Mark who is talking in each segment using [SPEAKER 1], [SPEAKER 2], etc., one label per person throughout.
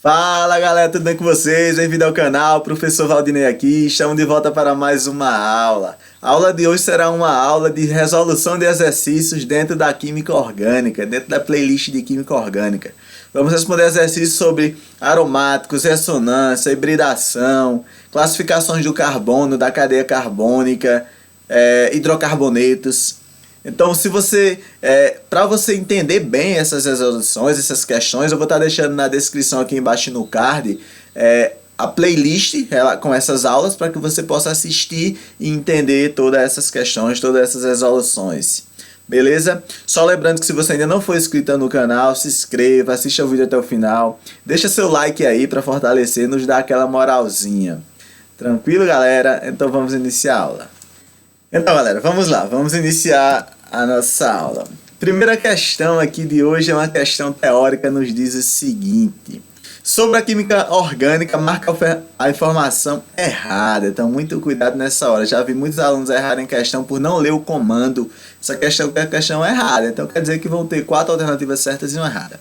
[SPEAKER 1] Fala galera, tudo bem com vocês? Bem-vindo ao canal, professor Valdinei aqui, estamos de volta para mais uma aula. A aula de hoje será uma aula de resolução de exercícios dentro da química orgânica, dentro da playlist de química orgânica. Vamos responder exercícios sobre aromáticos, ressonância, hibridação, classificações do carbono, da cadeia carbônica, hidrocarbonetos. Então, para você entender bem essas resoluções, essas questões, eu vou estar deixando na descrição aqui embaixo no card a playlist com essas aulas para que você possa assistir e entender todas essas questões, todas essas resoluções. Beleza? Só lembrando que se você ainda não for inscrito no canal, se inscreva, assista o vídeo até o final, deixa seu like aí para fortalecer, nos dar aquela moralzinha. Tranquilo, galera? Então vamos iniciar a aula. Então, galera, vamos lá, vamos iniciar a nossa aula. Primeira questão aqui de hoje é uma questão teórica, nos diz o seguinte: sobre a química orgânica, marca a informação errada. Então, muito cuidado nessa hora. Já vi muitos alunos errarem questão por não ler o comando. Essa questão é a questão errada, então quer dizer que vão ter 4 alternativas certas e uma errada.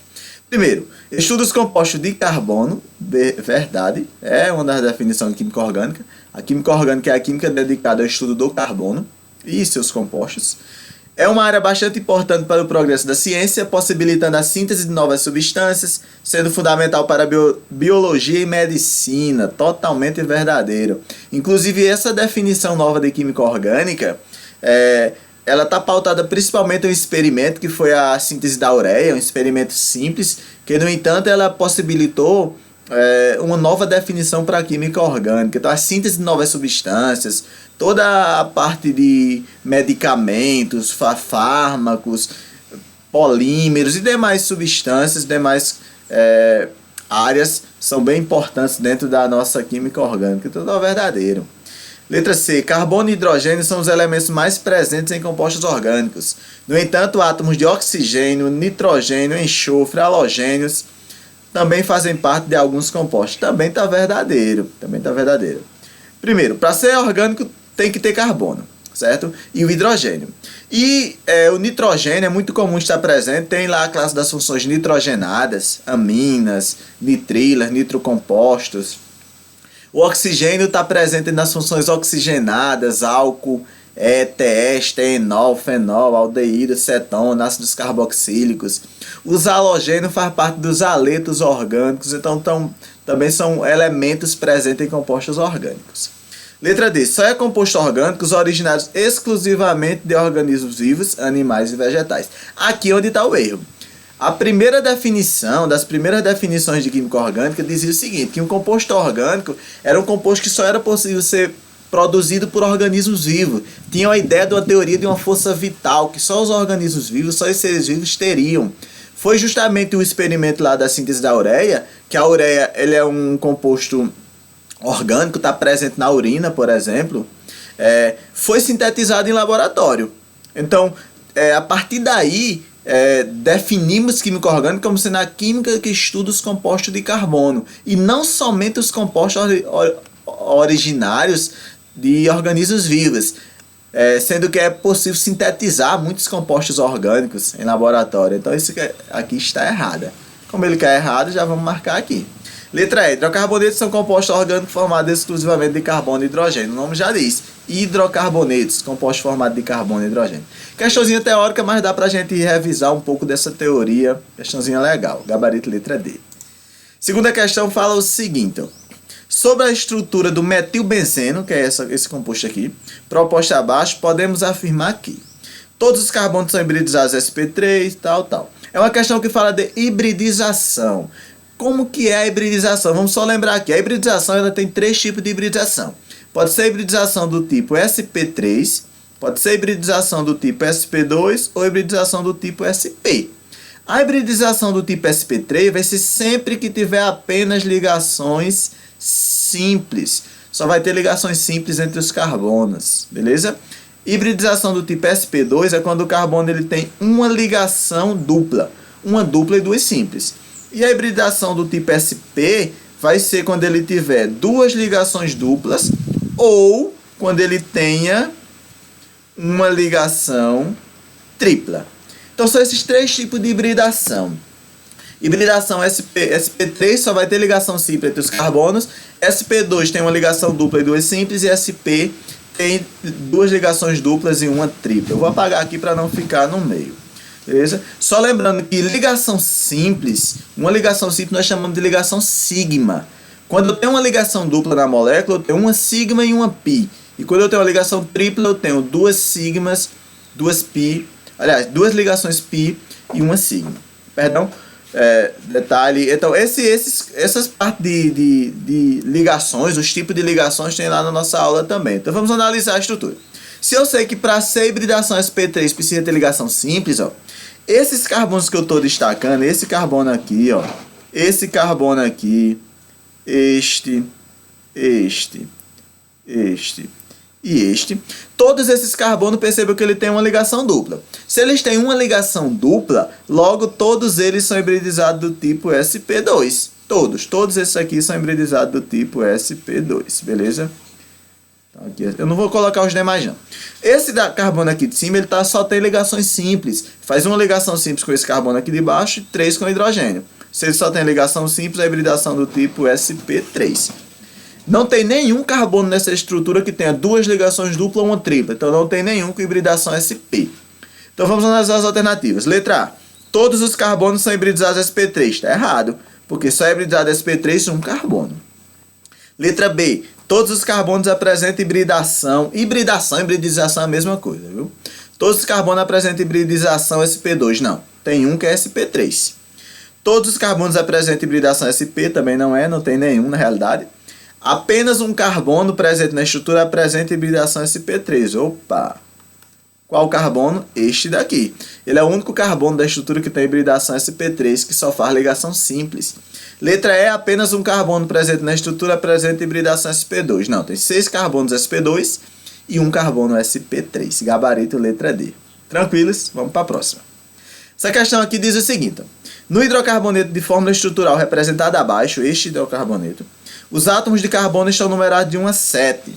[SPEAKER 1] Primeiro, estuda os compostos de carbono, verdade, é uma das definições de química orgânica. A química orgânica é a química dedicada ao estudo do carbono e seus compostos. É uma área bastante importante para o progresso da ciência, possibilitando a síntese de novas substâncias, sendo fundamental para a biologia e medicina, totalmente verdadeiro. Inclusive, essa definição nova de química orgânica, ela está pautada principalmente em um experimento que foi a síntese da ureia, um experimento simples, que no entanto ela possibilitou uma nova definição para a química orgânica. Então a síntese de novas substâncias, toda a parte de medicamentos, fármacos, polímeros e demais substâncias, demais áreas são bem importantes dentro da nossa química orgânica. Tudo é verdadeiro. Letra C. Carbono e hidrogênio são os elementos mais presentes em compostos orgânicos. No entanto, átomos de oxigênio, nitrogênio, enxofre, halogênios também fazem parte de alguns compostos. Também está verdadeiro. Primeiro, para ser orgânico tem que ter carbono, certo? E o hidrogênio. E o nitrogênio é muito comum estar presente. Tem lá a classe das funções nitrogenadas, aminas, nitrilas, nitrocompostos. O oxigênio está presente nas funções oxigenadas, álcool, éter, enol, fenol, aldeído, cetona, ácidos carboxílicos. Os halogênios fazem parte dos aletos orgânicos, então também são elementos presentes em compostos orgânicos. Letra D. Só é composto orgânico os originários exclusivamente de organismos vivos, animais e vegetais. Aqui é onde está o erro. A primeira definição, das primeiras definições de química orgânica, dizia o seguinte: que um composto orgânico era um composto que só era possível ser produzido por organismos vivos. Tinha a ideia de uma teoria de uma força vital, que só os organismos vivos, só os seres vivos teriam. Foi justamente o experimento lá da síntese da ureia, que a ureia ele é um composto orgânico, está presente na urina, por exemplo, foi sintetizado em laboratório. Então, a partir daí, definimos química orgânica como sendo a química que estuda os compostos de carbono e não somente os compostos originários de organismos vivos, sendo que é possível sintetizar muitos compostos orgânicos em laboratório. Então isso aqui está errado. Como ele quer errado, já vamos marcar aqui. Letra E. Hidrocarbonetos são compostos orgânicos formados exclusivamente de carbono e hidrogênio. O nome já diz. Hidrocarbonetos, compostos formados de carbono e hidrogênio. Questãozinha teórica, mas dá pra gente revisar um pouco dessa teoria. Questãozinha legal. Gabarito letra D. Segunda questão fala o seguinte: sobre a estrutura do metilbenzeno, que é esse composto aqui, proposta abaixo, podemos afirmar que todos os carbonos são hibridizados sp3, tal. É uma questão que fala de hibridização. Como que é a hibridização? Vamos só lembrar aqui. A hibridização ela tem 3 tipos de hibridização. Pode ser hibridização do tipo sp3, pode ser hibridização do tipo sp2 ou hibridização do tipo sp. A hibridização do tipo sp3 vai ser sempre que tiver apenas ligações simples. Só vai ter ligações simples entre os carbonos, beleza? Hibridização do tipo sp2 é quando o carbono ele tem uma ligação dupla. Uma dupla e 2 simples. E a hibridação do tipo sp vai ser quando ele tiver 2 ligações duplas ou quando ele tenha uma ligação tripla. Então são esses 3 tipos de hibridação. Hibridação sp3 só vai ter ligação simples entre os carbonos. sp2 tem uma ligação dupla e duas simples. E sp tem duas ligações duplas e uma tripla. Eu vou apagar aqui para não ficar no meio. Beleza? Só lembrando que ligação simples, uma ligação simples nós chamamos de ligação sigma. Quando eu tenho uma ligação dupla na molécula, eu tenho uma sigma e uma pi. E quando eu tenho uma ligação tripla, eu tenho duas sigmas, duas pi, aliás, duas ligações pi e uma sigma. Perdão? Detalhe. Então, essas partes de ligações, os tipos de ligações tem lá na nossa aula também. Então, vamos analisar a estrutura. Se eu sei que para ser hibridação sp3 precisa ter ligação simples, ó, esses carbonos que eu estou destacando, esse carbono aqui, ó, esse carbono aqui, este e este, todos esses carbonos, percebam que ele tem uma ligação dupla. Se eles têm uma ligação dupla, logo todos eles são hibridizados do tipo sp2. Todos esses aqui são hibridizados do tipo sp2, beleza? Então, aqui, eu não vou colocar os demais não. Esse da carbono aqui de cima, ele só tem ligações simples. Faz uma ligação simples com esse carbono aqui de baixo e 3 com hidrogênio. Se ele só tem ligação simples, a hibridação do tipo sp3. Não tem nenhum carbono nessa estrutura que tenha duas ligações duplas ou uma tripla. Então não tem nenhum com hibridação sp. Então vamos analisar as alternativas. Letra A. Todos os carbonos são hibridizados sp3. Está errado, porque só é hibridizado sp3 um carbono. Letra B. Todos os carbonos apresentam hibridação. Hibridização é a mesma coisa, viu? Todos os carbonos apresentam hibridização sp2. Não. Tem um que é sp3. Todos os carbonos apresentam hibridação sp. Também não tem nenhum na realidade. Apenas um carbono presente na estrutura apresenta hibridação sp3. Opa! Qual carbono? Este daqui. Ele é o único carbono da estrutura que tem hibridação sp3, que só faz ligação simples. Letra E, apenas um carbono presente na estrutura apresenta hibridação sp2. Não, tem 6 carbonos sp2 e um carbono sp3. Gabarito letra D. Tranquilos? Vamos para a próxima. Essa questão aqui diz o seguinte. No hidrocarboneto de fórmula estrutural representado abaixo, este hidrocarboneto, os átomos de carbono estão numerados de 1 a 7.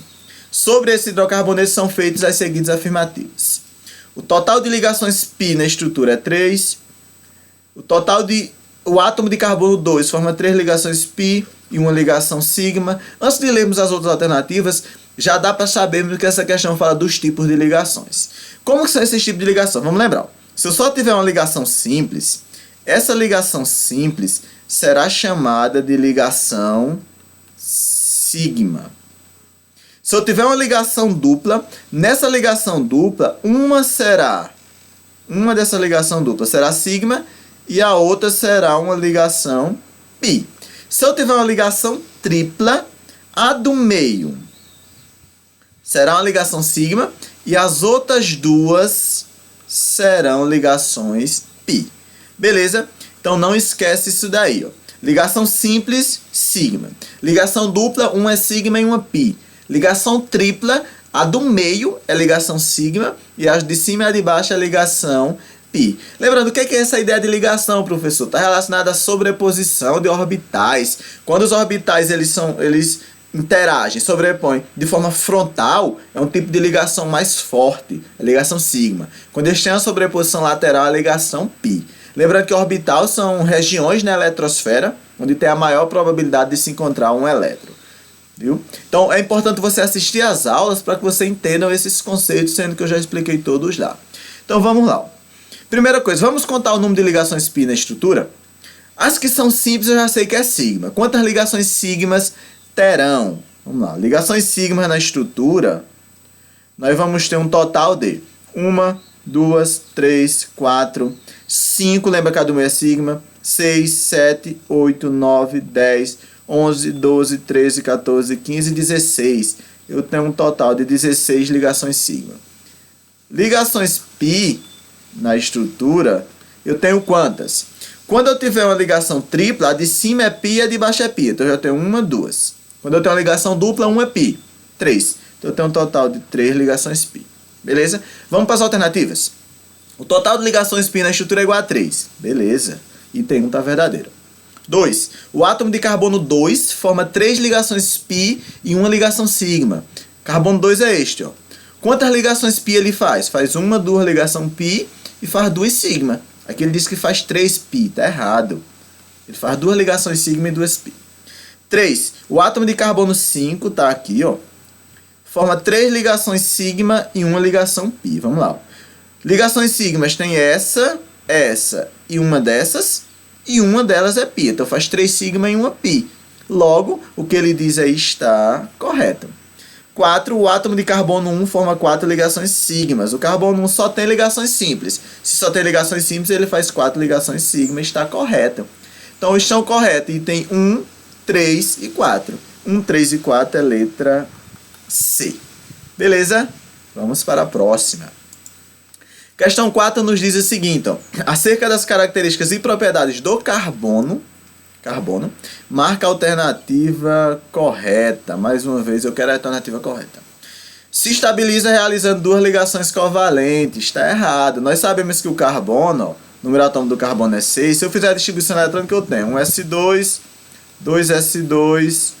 [SPEAKER 1] Sobre esse hidrocarboneto são feitas as seguintes afirmativas. O total de ligações π na estrutura é 3. O átomo de carbono 2 forma 3 ligações π e uma ligação sigma. Antes de lermos as outras alternativas, já dá para sabermos que essa questão fala dos tipos de ligações. Como são esses tipos de ligação? Vamos lembrar. Se eu só tiver uma ligação simples, essa ligação simples será chamada de ligação sigma. Se eu tiver uma ligação dupla, nessa ligação dupla, uma dessa ligação dupla será sigma e a outra será uma ligação π. Se eu tiver uma ligação tripla, a do meio será uma ligação sigma e as outras duas serão ligações π. Beleza? Então não esquece isso daí, ó. Ligação simples, sigma. Ligação dupla, uma é sigma e uma π. Ligação tripla, a do meio é ligação sigma e a de cima e a de baixo é ligação π. Lembrando, o que é essa ideia de ligação, professor? Está relacionada à sobreposição de orbitais. Quando os orbitais eles interagem, sobrepõem de forma frontal, é um tipo de ligação mais forte, é ligação sigma. Quando eles têm a sobreposição lateral, é ligação π. Lembrando que orbital são regiões na eletrosfera onde tem a maior probabilidade de se encontrar um elétron. Viu? Então é importante você assistir às aulas para que você entenda esses conceitos, sendo que eu já expliquei todos lá. Então vamos lá. Primeira coisa, vamos contar o número de ligações π na estrutura? As que são simples eu já sei que é sigma. Quantas ligações sigmas terão? Vamos lá. Ligações sigmas na estrutura, nós vamos ter um total de 1, 2, 3, 4, 5, lembra que a do meio é sigma, 6, 7, 8, 9, 10, 11, 12, 13, 14, 15, 16. Eu tenho um total de 16 ligações sigma. Ligações π na estrutura, eu tenho quantas? Quando eu tiver uma ligação tripla, a de cima é π e a de baixo é π. Então eu já tenho 1, 2. Quando eu tenho uma ligação dupla, 1 é π. 3. Então eu tenho um total de 3 ligações π. Beleza? Vamos para as alternativas. O total de ligações π na estrutura é igual a 3. Beleza. Item 1 está verdadeiro. 2. O átomo de carbono 2 forma 3 ligações π e uma ligação sigma. Carbono 2 é este, ó. Quantas ligações π ele faz? Faz 1, 2 ligação π e faz 2 sigma. Aqui ele diz que faz 3 π. Está errado. Ele faz duas ligações sigma e duas pi. 3. O átomo de carbono 5 tá aqui, ó. Forma 3 ligações sigma e uma ligação pi. Vamos lá. Ligações sigmas tem essa e uma dessas. E uma delas é pi. Então faz 3 sigma e uma pi. Logo, o que ele diz aí está correto. 4. O átomo de carbono 1 forma 4 ligações sigmas. O carbono 1 só tem ligações simples. Se só tem ligações simples, ele faz 4 ligações sigma. Está correto. Então estão corretos. E tem 1, 3 e 4. 1, 3 e 4 é letra C. Beleza? Vamos para a próxima. Questão 4 nos diz o seguinte, ó. Acerca das características e propriedades do carbono, marca a alternativa correta. Mais uma vez, eu quero a alternativa correta. Se estabiliza realizando duas ligações covalentes. Está errado. Nós sabemos que o carbono, ó, o número atômico do carbono é 6. Se eu fizer a distribuição eletrônica, eu tenho 1s2, 2s2,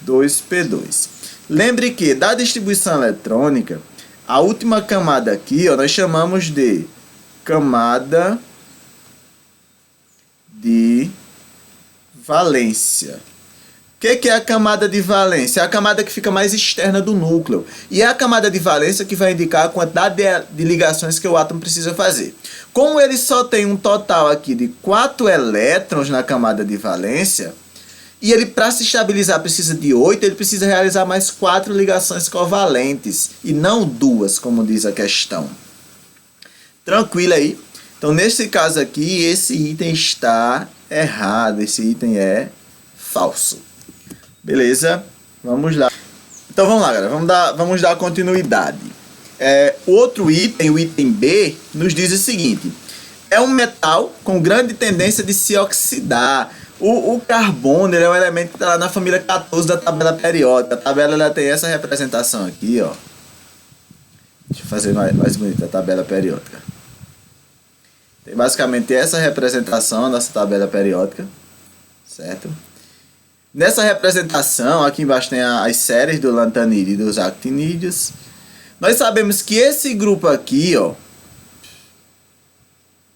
[SPEAKER 1] 2p2. Lembre que, da distribuição eletrônica, a última camada aqui, ó, nós chamamos de camada de valência. O que é a camada de valência? É a camada que fica mais externa do núcleo. E é a camada de valência que vai indicar a quantidade de ligações que o átomo precisa fazer. Como ele só tem um total aqui de 4 elétrons na camada de valência, e ele, para se estabilizar, precisa de 8, ele precisa realizar mais 4 ligações covalentes, e não 2, como diz a questão. Tranquilo aí? Então, nesse caso aqui, esse item está errado, esse item é falso. Beleza? Vamos lá. Então, vamos lá, galera, vamos dar continuidade. O outro item, o item B, nos diz o seguinte. É um metal com grande tendência de se oxidar. O carbono, ele é um elemento que está lá na família 14 da tabela periódica. A tabela ela tem essa representação aqui, ó. Deixa eu fazer mais bonita a tabela periódica. Tem basicamente essa representação dessa tabela periódica, certo? Nessa representação, aqui embaixo tem as séries do lantanídeo e dos actinídeos. Nós sabemos que esse grupo aqui, ó,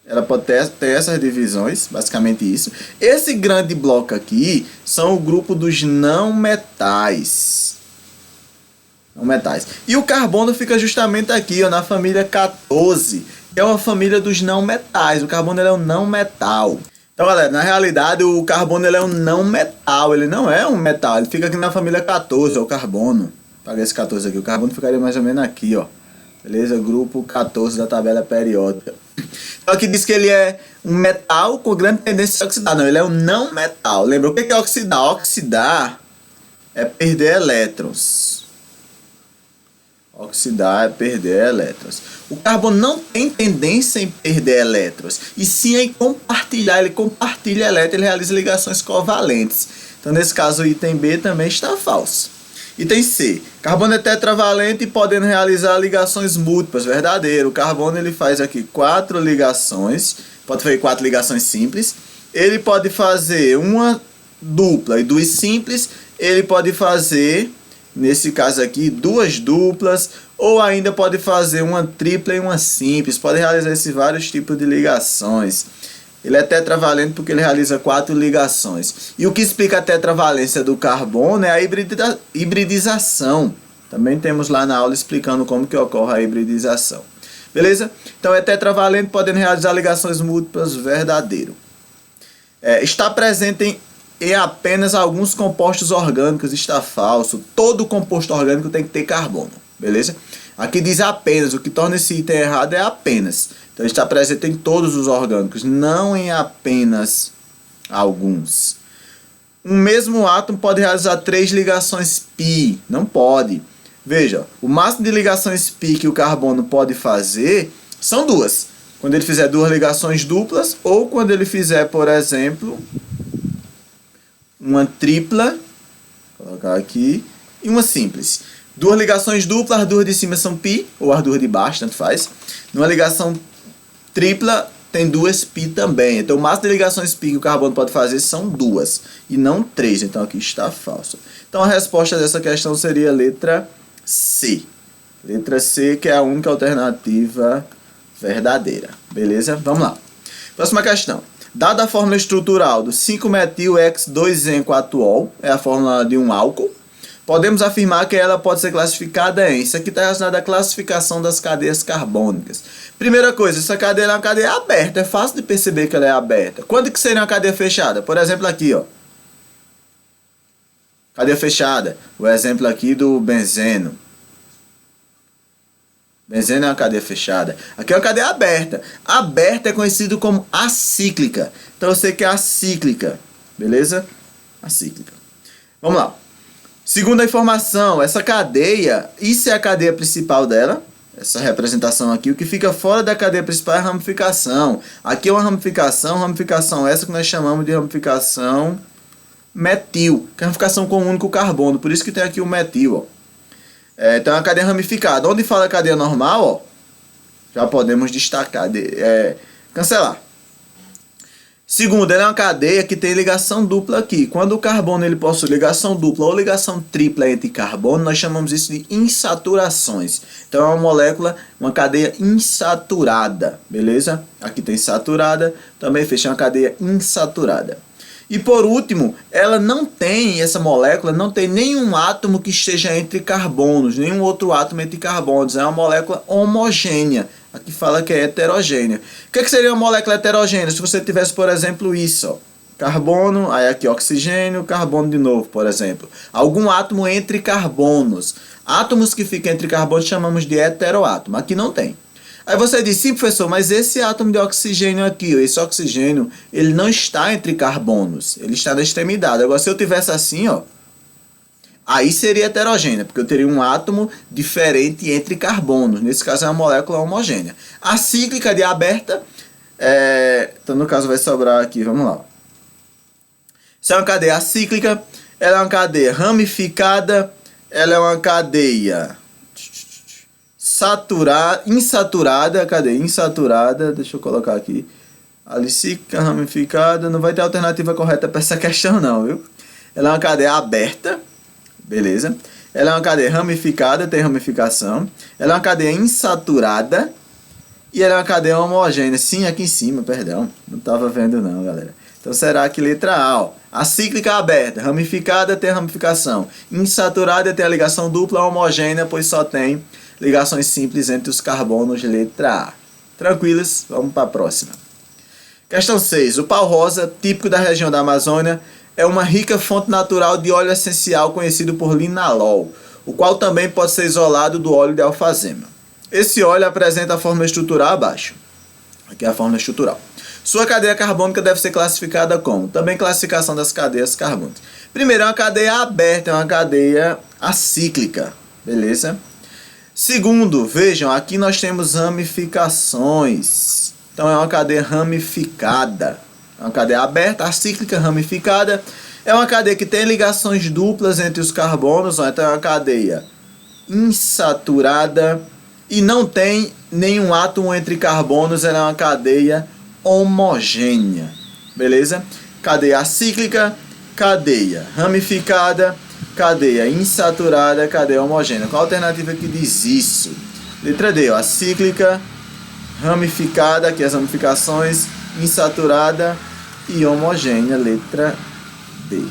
[SPEAKER 1] ela pode ter essas divisões, basicamente isso. Esse grande bloco aqui são o grupo dos não metais. Não metais. E o carbono fica justamente aqui, ó, na família 14, que é uma família dos não metais. O carbono ele é um não metal. Então, galera, na realidade, o carbono ele é um não metal. Ele não é um metal. Ele fica aqui na família 14, ó, o carbono. Paga esse 14 aqui. O carbono ficaria mais ou menos aqui, ó. Beleza? Grupo 14 da tabela periódica. Então aqui diz que ele é um metal com grande tendência a oxidar. Não, ele é um não metal. Lembra, o que é oxidar? Oxidar é perder elétrons. Oxidar é perder elétrons. O carbono não tem tendência em perder elétrons, e sim em compartilhar. Ele compartilha elétrons, ele realiza ligações covalentes. Então nesse caso o item B também está falso. Item C. Carbono é tetravalente e podendo realizar ligações múltiplas. Verdadeiro. O carbono ele faz aqui 4 ligações. Pode fazer 4 ligações simples. Ele pode fazer uma dupla e 2 simples. Ele pode fazer, nesse caso aqui, 2 duplas. Ou ainda pode fazer uma tripla e uma simples. Pode realizar esses vários tipos de ligações. Ele é tetravalente porque ele realiza 4 ligações. E o que explica a tetravalência do carbono é a hibridização. Também temos lá na aula explicando como que ocorre a hibridização. Beleza? Então é tetravalente, podendo realizar ligações múltiplas, verdadeiro. Está presente em apenas alguns compostos orgânicos, está falso. Todo composto orgânico tem que ter carbono. Beleza? Aqui diz apenas, o que torna esse item errado é apenas. Então está presente em todos os orgânicos, não em apenas alguns. Um mesmo átomo pode realizar 3 ligações π. Não pode. Veja, o máximo de ligações π que o carbono pode fazer são 2. Quando ele fizer 2 ligações duplas, ou quando ele fizer, por exemplo, uma tripla, vou colocar aqui, e uma simples. 2 ligações duplas, as 2 de cima são π, ou as 2 de baixo, tanto faz. Numa ligação tripla tem 2 π também. Então o máximo de ligações π que o carbono pode fazer são 2 e não 3. Então aqui está falso. Então a resposta dessa questão seria a letra C. Letra C, que é a única alternativa verdadeira. Beleza? Vamos lá. Próxima questão. Dada a fórmula estrutural do 5-metil-X2-En-4-ol, é a fórmula de um álcool, podemos afirmar que ela pode ser classificada em... Isso aqui está relacionado à classificação das cadeias carbônicas. Primeira coisa, essa cadeia é uma cadeia aberta, é fácil de perceber que ela é aberta. Quando que seria uma cadeia fechada? Por exemplo aqui, ó. Cadeia fechada, o exemplo aqui do benzeno. Benzeno é uma cadeia fechada. Aqui é uma cadeia aberta. Aberta é conhecido como acíclica. Então eu sei que é acíclica. Beleza? Acíclica. Vamos lá. Segunda informação, essa cadeia, isso é a cadeia principal dela. Essa representação aqui. O que fica fora da cadeia principal é a ramificação. Aqui é uma ramificação essa que nós chamamos de ramificação metil, que é a ramificação com um único carbono. Por isso que tem aqui o metil, ó. Então é uma cadeia ramificada. Onde fala cadeia normal, ó, já podemos destacar, cancelar. Segundo, ela é uma cadeia que tem ligação dupla aqui. Quando o carbono ele possui ligação dupla ou ligação tripla entre carbono, nós chamamos isso de insaturações. Então é uma molécula, uma cadeia insaturada, beleza? Aqui tem saturada, também fecha uma cadeia insaturada. E por último, ela não tem, essa molécula não tem nenhum átomo que esteja entre carbonos, nenhum outro átomo entre carbonos. É uma molécula homogênea. Aqui fala que é heterogênea. O que seria uma molécula heterogênea? Se você tivesse, por exemplo, isso, ó, carbono, aí aqui oxigênio, carbono de novo, por exemplo. Algum átomo entre carbonos. Átomos que ficam entre carbonos chamamos de heteroátomo. Aqui não tem. Aí você diz, sim, professor, mas esse átomo de oxigênio aqui, esse oxigênio, ele não está entre carbonos, ele está na extremidade. Agora, se eu tivesse assim, ó, aí seria heterogênea, porque eu teria um átomo diferente entre carbonos. Nesse caso é uma molécula homogênea. A cíclica de aberta, então no caso vai sobrar aqui, vamos lá. Isso é uma cadeia acíclica, ela é uma cadeia ramificada, ela é uma cadeia... insaturada, cadê? Insaturada, deixa eu colocar aqui. Alicíclica, ramificada, não vai ter alternativa correta para essa questão não, viu? Ela é uma cadeia aberta, beleza? Ela é uma cadeia ramificada, tem ramificação. Ela é uma cadeia insaturada e ela é uma cadeia homogênea. Sim, aqui em cima, perdão, não estava vendo não, galera. Então será que letra A, ó. Acíclica aberta, ramificada tem ramificação. Insaturada tem a ligação dupla homogênea, pois só tem ligações simples entre os carbonos, letra A. Tranquilos? Vamos para a próxima. Questão 6. O pau rosa, típico da região da Amazônia, é uma rica fonte natural de óleo essencial conhecido por linalol, o qual também pode ser isolado do óleo de alfazema. Esse óleo apresenta a fórmula estrutural abaixo. Aqui é a fórmula estrutural. Sua cadeia carbônica deve ser classificada como? Também classificação das cadeias carbônicas. Primeiro, é uma cadeia aberta, é uma cadeia acíclica. Beleza? Segundo, vejam, aqui nós temos ramificações. Então é uma cadeia ramificada. É uma cadeia aberta, acíclica, ramificada. É uma cadeia que tem ligações duplas entre os carbonos. Então é uma cadeia insaturada. E não tem nenhum átomo entre carbonos. Ela é uma cadeia homogênea. Beleza? Cadeia acíclica, cadeia ramificada, cadeia insaturada, cadeia homogênea. Qual a alternativa que diz isso? Letra D, ó, acíclica, ramificada, aqui as ramificações, insaturada e homogênea, letra D.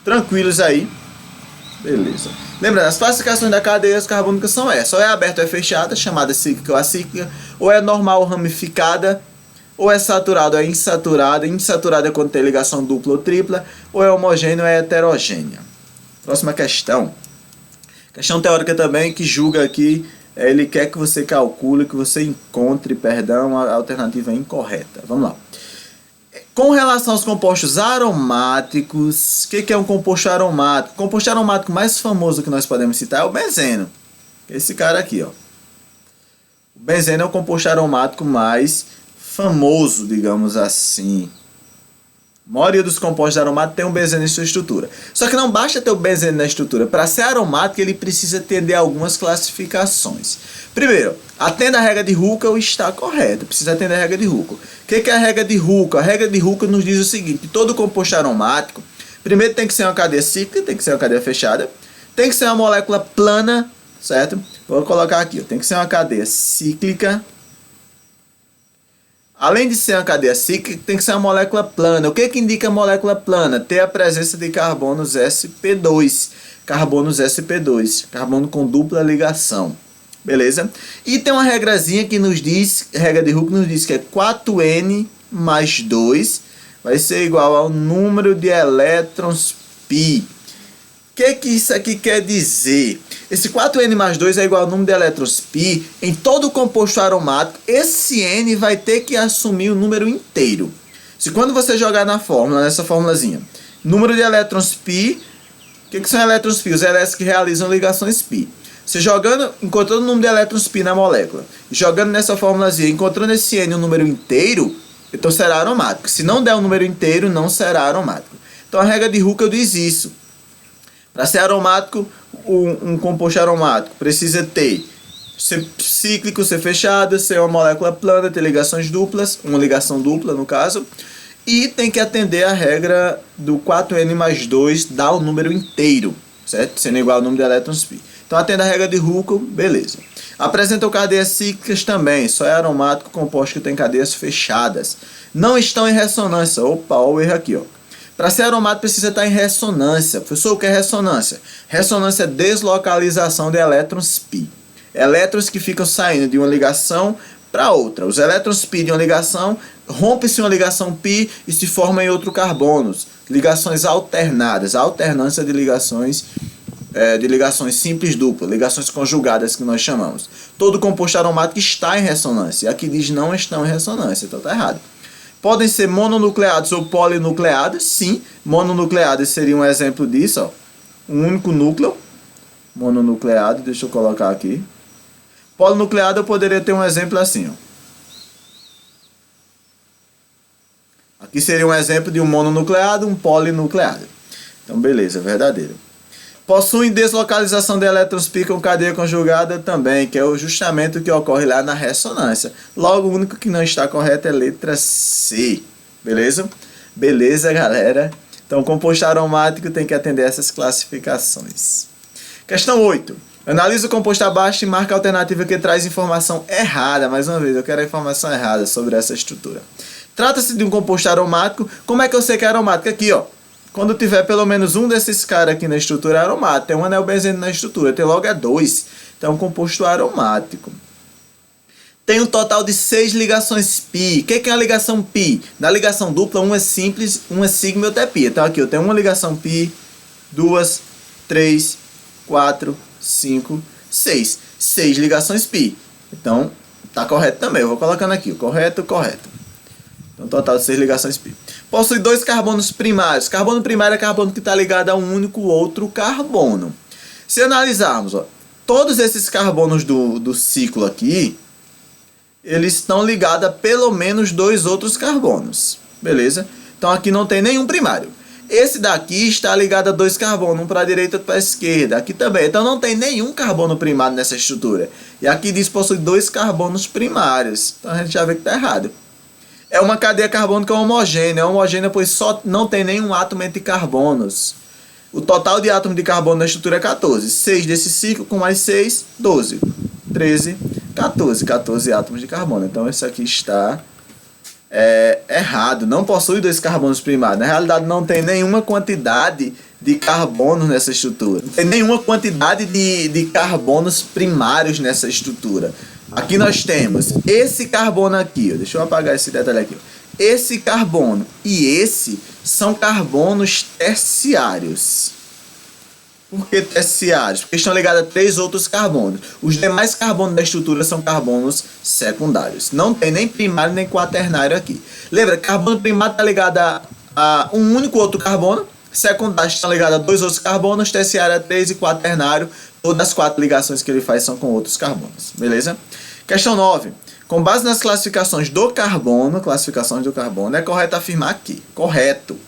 [SPEAKER 1] Tranquilos aí? Beleza. Lembrando, as classificações da cadeia carbônica são essas. Ou é aberta ou é fechada, chamada cíclica ou acíclica, ou é normal ou ramificada, ou é saturado ou é insaturada. Insaturada é quando tem ligação dupla ou tripla, ou é homogêneo ou é heterogênea. Próxima questão. Questão teórica também que julga aqui, ele quer que você calcule, que você encontre, perdão, a alternativa incorreta. Vamos lá. Com relação aos compostos aromáticos, o que é um composto aromático? O composto aromático mais famoso que nós podemos citar é o benzeno. Esse cara aqui, ó. O benzeno é o composto aromático mais famoso, digamos assim. A maioria dos compostos aromáticos tem um benzeno em sua estrutura. Só que não basta ter o benzeno na estrutura. Para ser aromático, ele precisa atender a algumas classificações. Primeiro, atenda a regra de Huckel está correta. Precisa atender a regra de Huckel. O que é a regra de Huckel? A regra de Huckel nos diz o seguinte: todo composto aromático, primeiro tem que ser uma cadeia cíclica, tem que ser uma cadeia fechada, tem que ser uma molécula plana, certo? Vou colocar aqui, ó, tem que ser uma cadeia cíclica. Além de ser uma cadeia cíclica, tem que ser uma molécula plana. O que que indica a molécula plana? Ter a presença de carbonos sp2. Carbonos sp2. Carbono com dupla ligação. Beleza? E tem uma regrazinha que nos diz, regra de Hooke nos diz que é 4N mais 2 vai ser igual ao número de elétrons π. O que isso aqui quer dizer? Esse 4N mais 2 é igual ao número de elétrons π em todo composto aromático. Esse N vai ter que assumir o número inteiro. Se quando você jogar na fórmula, nessa formulazinha, número de elétrons π, o que são elétrons π? Os elétrons que realizam ligações π. Você jogando, encontrando o número de elétrons π na molécula, jogando nessa formulazinha, encontrando esse N um número inteiro, então será aromático. Se não der um número inteiro, não será aromático. Então a regra de Hooke diz isso. Para ser aromático, um composto aromático precisa ser cíclico, ser fechado, ser uma molécula plana, ter ligações duplas, uma ligação dupla no caso, e tem que atender a regra do 4N mais 2, dá o número inteiro, certo? Sendo igual ao número de elétrons π. Então atende a regra de Hooke, beleza. Apresentam cadeias cíclicas também, só é aromático composto que tem cadeias fechadas. Não estão em ressonância. Opa, olha o erro aqui, ó. Para ser aromático precisa estar em ressonância. Professor, o que é ressonância? Ressonância é deslocalização de elétrons π. Elétrons que ficam saindo de uma ligação para outra. Os elétrons π de uma ligação, rompe-se uma ligação π e se formam em outro carbonos. Ligações alternadas, alternância de ligações simples duplas, ligações conjugadas que nós chamamos. Todo composto aromático está em ressonância. Aqui diz não estão em ressonância, então está errado. Podem ser mononucleados ou polinucleados, sim. Mononucleados seria um exemplo disso, ó. Um único núcleo, mononucleado, deixa eu colocar aqui. Polinucleado eu poderia ter um exemplo assim, ó. Aqui seria um exemplo de um mononucleado, um polinucleado. Então, beleza, verdadeiro. Possuem deslocalização de elétrons π com cadeia conjugada também, que é justamente o que ocorre lá na ressonância. Logo, o único que não está correto é a letra C. Beleza? Beleza, galera? Então, composto aromático tem que atender essas classificações. Questão 8. Analisa o composto abaixo e marca a alternativa que traz informação errada. Mais uma vez, eu quero a informação errada sobre essa estrutura. Trata-se de um composto aromático. Como é que eu sei que é aromático? Aqui, ó. Quando tiver pelo menos um desses caras aqui na estrutura aromática, tem um anel benzeno na estrutura, tem logo 2. Então é um composto aromático. Tem um total de 6 ligações π. O que é uma ligação π? Na ligação dupla, uma é simples, uma é sigma e outra é π. Então aqui eu tenho uma ligação π, 2, 3, 4, 5, 6. 6 ligações π. Então tá correto também. Eu vou colocando aqui o correto. Então total de 6 ligações π. Possui 2 carbonos primários. Carbono primário é carbono que está ligado a um único outro carbono. Se analisarmos, ó, todos esses carbonos do ciclo aqui, eles estão ligados a pelo menos 2 outros carbonos. Beleza? Então aqui não tem nenhum primário. Esse daqui está ligado a 2 carbonos, um para a direita e outro para a esquerda. Aqui também. Então não tem nenhum carbono primário nessa estrutura. E aqui diz que possui 2 carbonos primários. Então a gente já vê que está errado. É uma cadeia carbônica homogênea. É homogênea pois só não tem nenhum átomo entre carbonos. O total de átomos de carbono na estrutura é 14. 6 desse ciclo com mais 6, 12. 13, 14. 14 átomos de carbono. Então isso aqui está errado. Não possui 2 carbonos primários. Na realidade não tem nenhuma quantidade de carbonos nessa estrutura. Não tem nenhuma quantidade de carbonos primários nessa estrutura. Aqui nós temos esse carbono aqui, ó. Deixa eu apagar esse detalhe aqui. Ó. Esse carbono e esse são carbonos terciários. Por que terciários? Porque estão ligados a 3 outros carbonos. Os demais carbonos da estrutura são carbonos secundários. Não tem nem primário nem quaternário aqui. Lembra, carbono primário está ligado a um único outro carbono. Secundário está ligado a 2 outros carbonos. Terciário a 3 e quaternário. Todas as 4 ligações que ele faz são com outros carbonos. Beleza? Questão 9. Com base nas classificações do carbono, é correto afirmar aqui. Correto.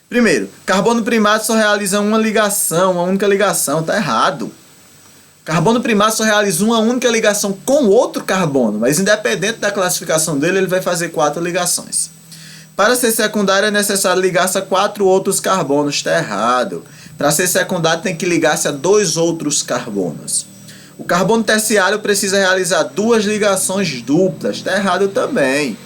[SPEAKER 1] Primeiro, carbono primário só realiza uma única ligação. Está errado. Carbono primário só realiza uma única ligação com outro carbono. Mas independente da classificação dele, ele vai fazer 4 ligações. Para ser secundário é necessário ligar-se a 4 outros carbonos. Está errado. Para ser secundário tem que ligar-se a 2 outros carbonos. O carbono terciário precisa realizar duas ligações duplas. Está errado também.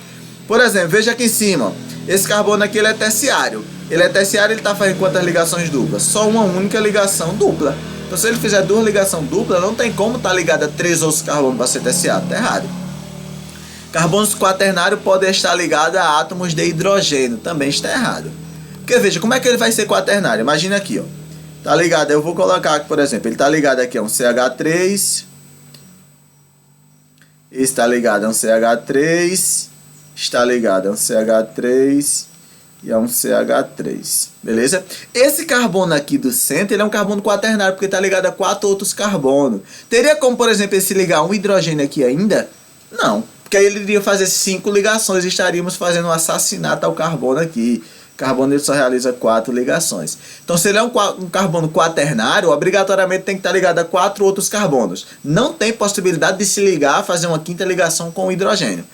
[SPEAKER 1] Por exemplo, veja aqui em cima. Ó. Esse carbono aqui ele é terciário. Ele é terciário, ele está fazendo quantas ligações duplas? Só uma única ligação dupla. Então, se ele fizer duas ligações duplas, não tem como estar ligado a três outros carbonos para ser terciário. Está errado. Carbonos quaternários podem estar ligados a átomos de hidrogênio. Também está errado. Porque veja, como é que ele vai ser quaternário? Imagina aqui, ó. Tá ligado? Eu vou colocar aqui, por exemplo, ele tá ligado aqui a um CH3. Está ligado a um CH3. Está ligado a um CH3 e a um CH3. Beleza? Esse carbono aqui do centro, ele é um carbono quaternário, porque está ligado a 4 outros carbonos. Teria como, por exemplo, ele se ligar a um hidrogênio aqui ainda? Não. Porque aí ele iria fazer 5 ligações e estaríamos fazendo um assassinato ao carbono aqui. O carbono ele só realiza 4 ligações. Então, se ele é um carbono quaternário, obrigatoriamente tem que estar ligado a 4 outros carbonos. Não tem possibilidade de se ligar, fazer uma quinta ligação com o hidrogênio.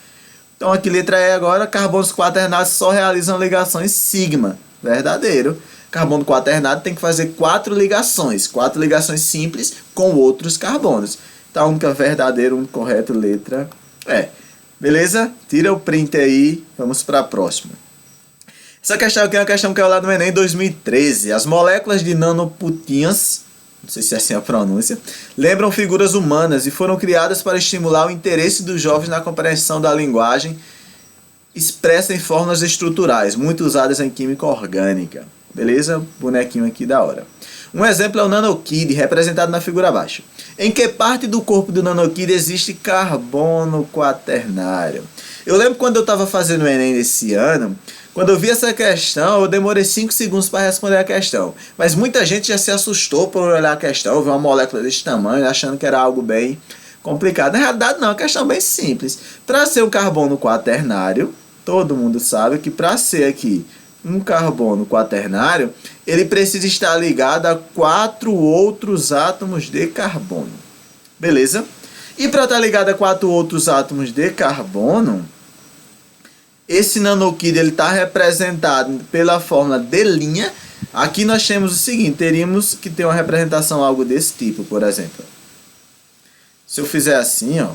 [SPEAKER 1] Então, aqui letra E agora, carbonos quaternários só realizam ligações sigma. Verdadeiro. Carbono quaternário tem que fazer 4 ligações. 4 ligações simples com outros carbonos. Então, a única verdadeira, único correto, letra E. Beleza? Tira o print aí. Vamos para a próxima. Essa questão aqui é uma questão que é lá no Enem 2013. As moléculas de nanoputinhas, não sei se é assim a pronúncia, lembram figuras humanas e foram criadas para estimular o interesse dos jovens na compreensão da linguagem expressa em fórmulas estruturais, muito usadas em química orgânica. Beleza? Bonequinho aqui da hora. Um exemplo é o nanokid, representado na figura abaixo. Em que parte do corpo do nanokid existe carbono quaternário? Eu lembro quando eu estava fazendo o Enem esse ano, quando eu vi essa questão, eu demorei 5 segundos para responder a questão. Mas muita gente já se assustou por olhar a questão, ver uma molécula desse tamanho, achando que era algo bem complicado. Na realidade, não, é uma questão bem simples. Para ser um carbono quaternário, todo mundo sabe que para ser aqui um carbono quaternário, ele precisa estar ligado a 4 outros átomos de carbono. Beleza? E para estar ligado a 4 outros átomos de carbono, esse nanokid está representado pela fórmula D'. Aqui nós temos o seguinte, teríamos que ter uma representação algo desse tipo, por exemplo. Se eu fizer assim, ó,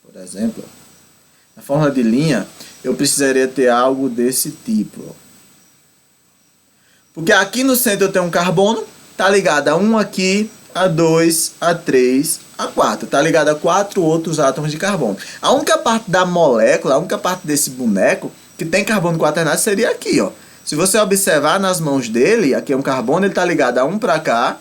[SPEAKER 1] por exemplo, na fórmula de linha, eu precisaria ter algo desse tipo. Ó. Porque aqui no centro eu tenho um carbono, está ligado a 1 aqui, a 2, a 3, a 4. Está ligado a 4 outros átomos de carbono. A única parte da molécula, a única parte desse boneco que tem carbono quaternário seria aqui, ó. Se você observar nas mãos dele, aqui é um carbono, ele está ligado a 1 para cá,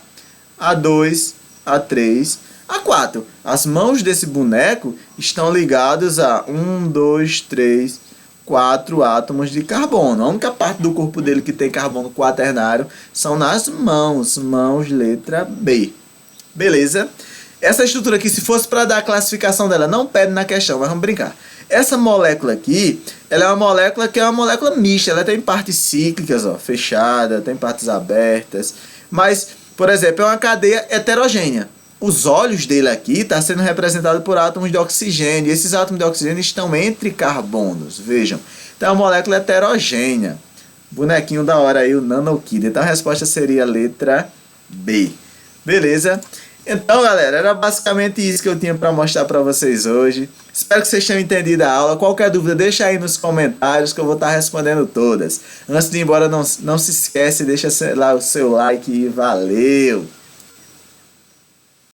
[SPEAKER 1] a 2, a 3, a 4. As mãos desse boneco estão ligadas a 1, 2, 3, 4 átomos de carbono. A única parte do corpo dele que tem carbono quaternário são nas mãos. Mãos, letra B. Beleza? Essa estrutura aqui, se fosse para dar a classificação dela, não pede na questão, mas vamos brincar. Essa molécula aqui, ela é uma molécula que é uma molécula mista. Ela tem partes cíclicas, ó, fechada, tem partes abertas. Mas, por exemplo, é uma cadeia heterogênea. Os olhos dele aqui estão sendo representados por átomos de oxigênio. E esses átomos de oxigênio estão entre carbonos. Vejam. Então, é uma molécula heterogênea. Bonequinho da hora aí, o nanokid. Então, a resposta seria a letra B. Beleza? Então, galera, era basicamente isso que eu tinha para mostrar para vocês hoje. Espero que vocês tenham entendido a aula. Qualquer dúvida, deixa aí nos comentários que eu vou estar respondendo todas. Antes de ir embora, não se esquece, deixa lá o seu like e valeu!